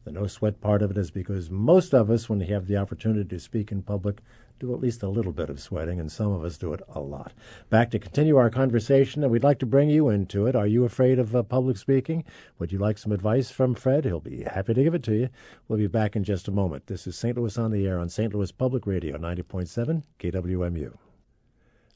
The no sweat part of it is because most of us, when we have the opportunity to speak in public, do at least a little bit of sweating, and some of us do it a lot. Back to continue our conversation, and we'd like to bring you into it. Are you afraid of public speaking? Would you like some advice from Fred? He'll be happy to give it to you. We'll be back in just a moment. This is St. Louis on the Air on St. Louis Public Radio, 90.7 KWMU.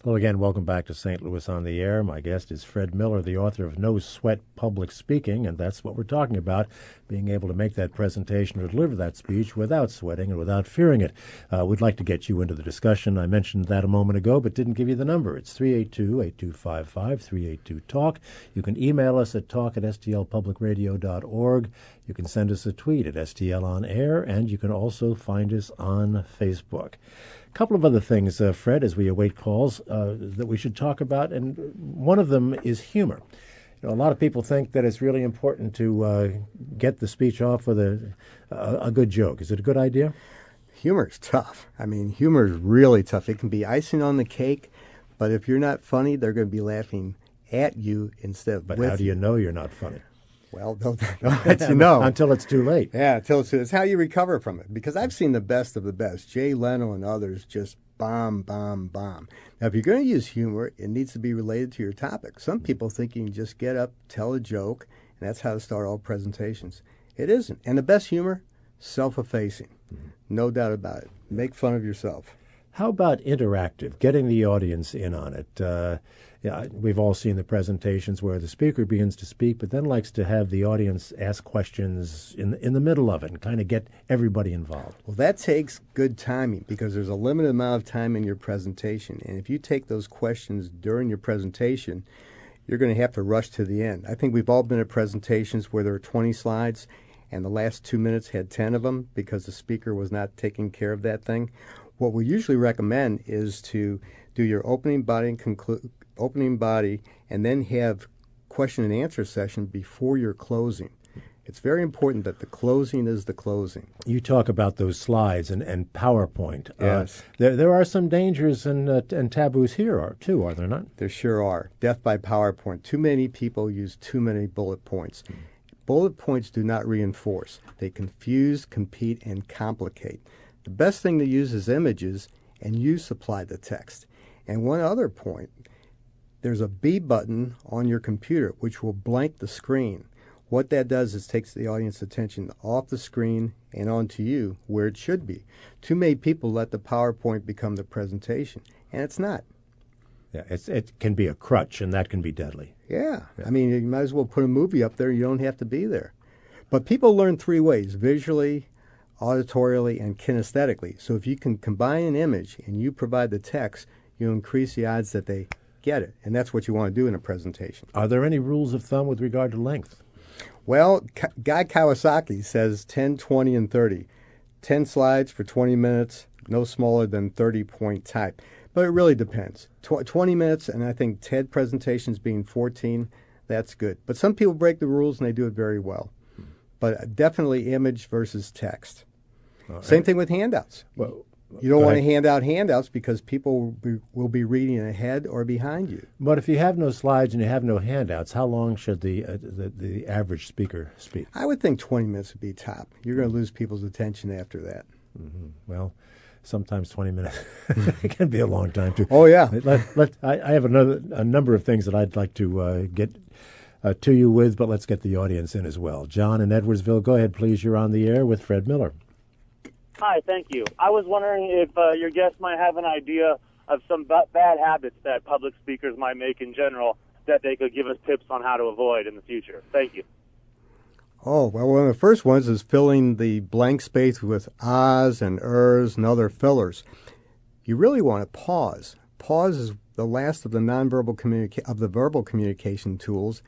Hello again. Welcome back to St. Louis on the Air. My guest is Fred Miller, the author of No Sweat Public Speaking, and that's what we're talking about, being able to make that presentation or deliver that speech without sweating and without fearing it. We'd like to get you into the discussion. I mentioned that a moment ago, but didn't give you the number. It's 382-8255, 382-TALK. You can email us at talk@stlpublicradio.org. You can send us a tweet at STL on Air, and you can also find us on Facebook. A couple of other things, Fred, as we await calls, that we should talk about, and one of them is humor. You know, a lot of people think that it's really important to get the speech off with a good joke. Is it a good idea? Humor is tough. I mean, humor is really tough. It can be icing on the cake, but if you're not funny, they're going to be laughing at you instead of with you. But how do you know you're not funny? Well, they'll let you know. Until it's too late. Yeah, it's how you recover from it. Because I've seen the best of the best. Jay Leno and others just bomb. Now, if you're going to use humor, it needs to be related to your topic. Some people think you can just get up, tell a joke, and that's how to start all presentations. It isn't. And the best humor, self-effacing. No doubt about it. Make fun of yourself. How about interactive, getting the audience in on it? We've all seen the presentations where the speaker begins to speak, but then likes to have the audience ask questions in the middle of it and kind of get everybody involved. Well, that takes good timing because there's a limited amount of time in your presentation. And if you take those questions during your presentation, you're going to have to rush to the end. I think we've all been at presentations where there are 20 slides and the last 2 minutes had 10 of them because the speaker was not taking care of that thing. What we usually recommend is to do your opening body and then have question and answer session before your closing. It's very important that the closing is the closing. You talk about those slides and PowerPoint. Yes. There are some dangers and taboos here, too, are there not? There sure are. Death by PowerPoint. Too many people use too many bullet points. Bullet points do not reinforce. They confuse, compete, and complicate. The best thing to use is images, and you supply the text. And one other point, there's a B button on your computer which will blank the screen. What that does is takes the audience attention off the screen and onto you where it should be. Too many people let the PowerPoint become the presentation, and it's not. Yeah, it can be a crutch, and that can be deadly. Yeah. I mean, you might as well put a movie up there. You don't have to be there. But people learn three ways: visually, auditorially, and kinesthetically. So if you can combine an image and you provide the text, you increase the odds that they get it. And that's what you want to do in a presentation. Are there any rules of thumb with regard to length? Well, Guy Kawasaki says 10, 20, and 30. 10 slides for 20 minutes, no smaller than 30-point type. But it really depends. 20 minutes, and I think TED presentations being 14, that's good. But some people break the rules, and they do it very well. But definitely image versus text. Right. Same thing with handouts. Well, you don't want to hand out handouts because people will be reading ahead or behind you. But if you have no slides and you have no handouts, how long should the average speaker speak? I would think 20 minutes would be top. You're going to lose people's attention after that. Mm-hmm. Well, sometimes 20 minutes can be a long time, too. Oh, yeah. I have a number of things that I'd like to get to you with, but let's get the audience in as well. John in Edwardsville, go ahead, please. You're on the air with Fred Miller. Hi, thank you. I was wondering if your guest might have an idea of some bad habits that public speakers might make in general that they could give us tips on how to avoid in the future. Thank you. Oh, well, one of the first ones is filling the blank space with ahs and ers and other fillers. You really want to pause. Pause is the last of the verbal communication tools,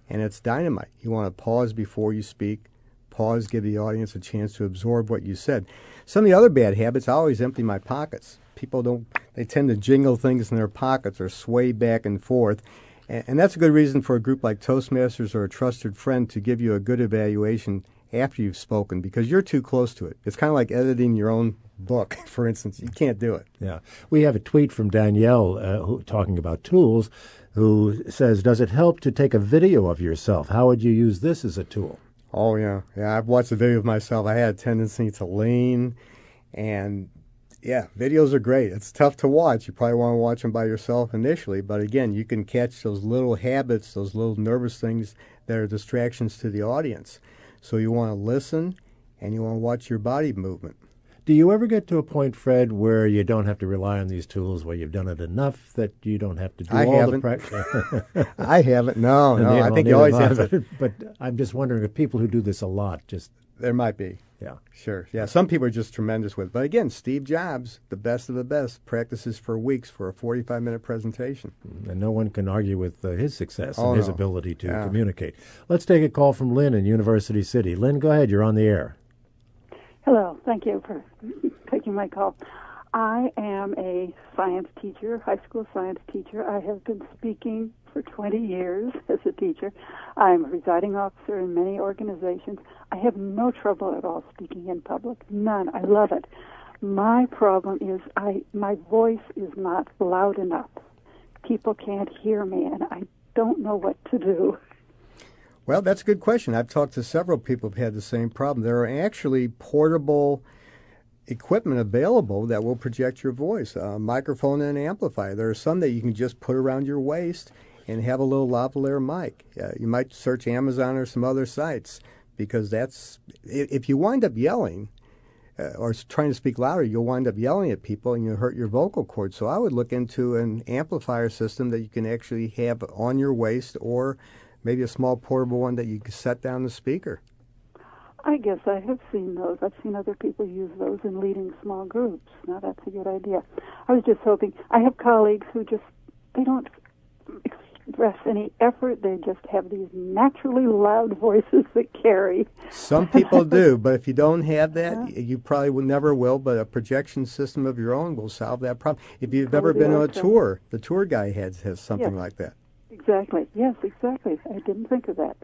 and it's dynamite. You want to pause before you speak. Pause, give the audience a chance to absorb what you said. Some of the other bad habits, I always empty my pockets. People they tend to jingle things in their pockets or sway back and forth. And that's a good reason for a group like Toastmasters or a trusted friend to give you a good evaluation after you've spoken because you're too close to it. It's kind of like editing your own book, for instance. You can't do it. Yeah. We have a tweet from Danielle talking about tools who says, does it help to take a video of yourself? How would you use this as a tool? Oh, yeah. Yeah, I've watched the video of myself. I had a tendency to lean, and yeah, videos are great. It's tough to watch. You probably want to watch them by yourself initially, but again, you can catch those little habits, those little nervous things that are distractions to the audience. So you want to listen, and you want to watch your body movement. Do you ever get to a point, Fred, where you don't have to rely on these tools, where you've done it enough that you don't have to do I all haven't. the practice? I haven't. No, no. I think you neither always have have I. to. But I'm just wondering if people who do this a lot just, There might be. yeah. Sure. Yeah, some people are just tremendous with it. But again, Steve Jobs, the best of the best, practices for weeks for a 45-minute presentation. And no one can argue with his success Oh, and his no. ability to Yeah. communicate. Let's take a call from Lynn in University City. Lynn, go ahead. You're on the air. Hello. Thank you for taking my call. I am a science teacher, high school science teacher. I have been speaking for 20 years as a teacher. I'm a presiding officer in many organizations. I have no trouble at all speaking in public. None. I love it. My problem is my voice is not loud enough. People can't hear me, and I don't know what to do. Well, that's a good question. I've talked to several people who've had the same problem. There are actually portable equipment available that will project your voice, a microphone and an amplifier. There are some that you can just put around your waist and have a little lavalier mic. You might search Amazon or some other sites, because that's, if you wind up yelling or trying to speak louder, you'll wind up yelling at people and you'll hurt your vocal cords. So I would look into an amplifier system that you can actually have on your waist, or maybe a small portable one that you can set down the speaker. I guess I have seen those. I've seen other people use those in leading small groups. Now, that's a good idea. I was just hoping. I have colleagues who they don't express any effort. They just have these naturally loud voices that carry. Some people do, but if you don't have that, you probably never will, but a projection system of your own will solve that problem. If you've ever been on a tour, the tour guy has something like that. Exactly. Yes, exactly. I didn't think of that.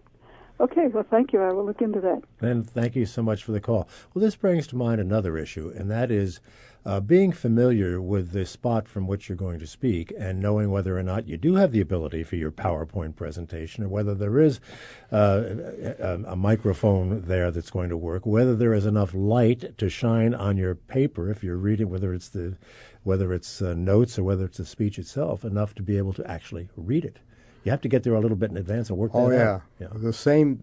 Okay, well, thank you. I will look into that. And thank you so much for the call. Well, this brings to mind another issue, and that is being familiar with the spot from which you're going to speak and knowing whether or not you do have the ability for your PowerPoint presentation, or whether there is a microphone there that's going to work, whether there is enough light to shine on your paper if you're reading, whether it's notes or whether it's the speech itself, enough to be able to actually read it. You have to get there a little bit in advance and work that out. Yeah. The same,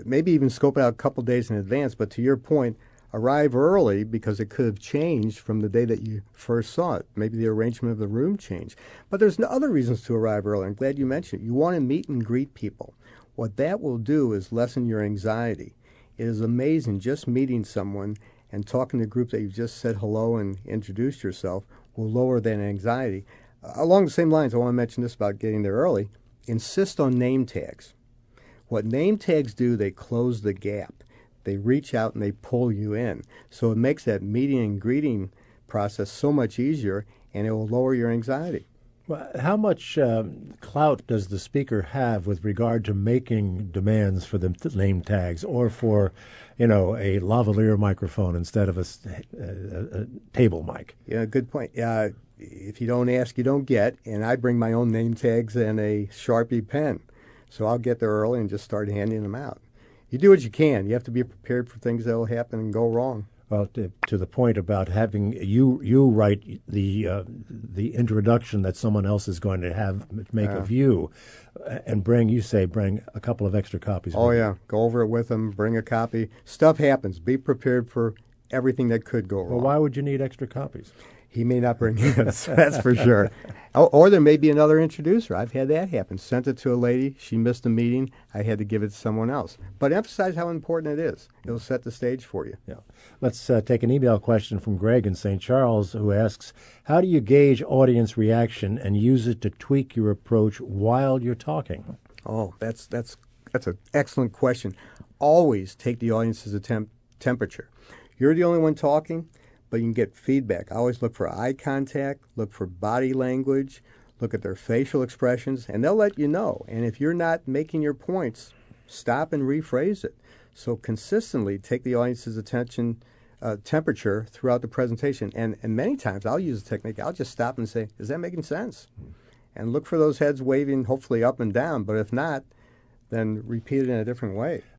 maybe even scope it out a couple days in advance, but to your point, arrive early, because it could have changed from the day that you first saw it. Maybe the arrangement of the room changed. But there's other reasons to arrive early. I'm glad you mentioned it. You want to meet and greet people. What that will do is lessen your anxiety. It is amazing, just meeting someone and talking to a group that you've just said hello and introduced yourself will lower that anxiety. Along the same lines, I want to mention this about getting there early. Insist on name tags. What name tags do, they close the gap. They reach out and they pull you in. So it makes that meeting and greeting process so much easier, and it will lower your anxiety. Well, how much clout does the speaker have with regard to making demands for the name tags, or for, a lavalier microphone instead of a table mic? Yeah, good point. If you don't ask, you don't get. And I bring my own name tags and a Sharpie pen. So I'll get there early and just start handing them out. You do what you can. You have to be prepared for things that will happen and go wrong. Well, to the point about having you write the introduction that someone else is going to make of you, and bring a couple of extra copies. Oh, yeah. Go over it with them. Bring a copy. Stuff happens. Be prepared for everything that could go wrong. Well, why would you need extra copies? He may not bring it, that's for sure. Or there may be another introducer. I've had that happen. Sent it to a lady. She missed a meeting. I had to give it to someone else. But emphasize how important it is. It'll set the stage for you. Yeah. Let's take an email question from Greg in St. Charles, who asks, how do you gauge audience reaction and use it to tweak your approach while you're talking? Oh, that's an excellent question. Always take the audience's temperature. You're the only one talking, but you can get feedback. I always look for eye contact, look for body language, look at their facial expressions, and they'll let you know. And if you're not making your points, stop and rephrase it. So consistently take the audience's temperature throughout the presentation. And many times I'll use a technique. I'll just stop and say, is that making sense? And look for those heads waving, hopefully up and down. But if not, then repeat it in a different way.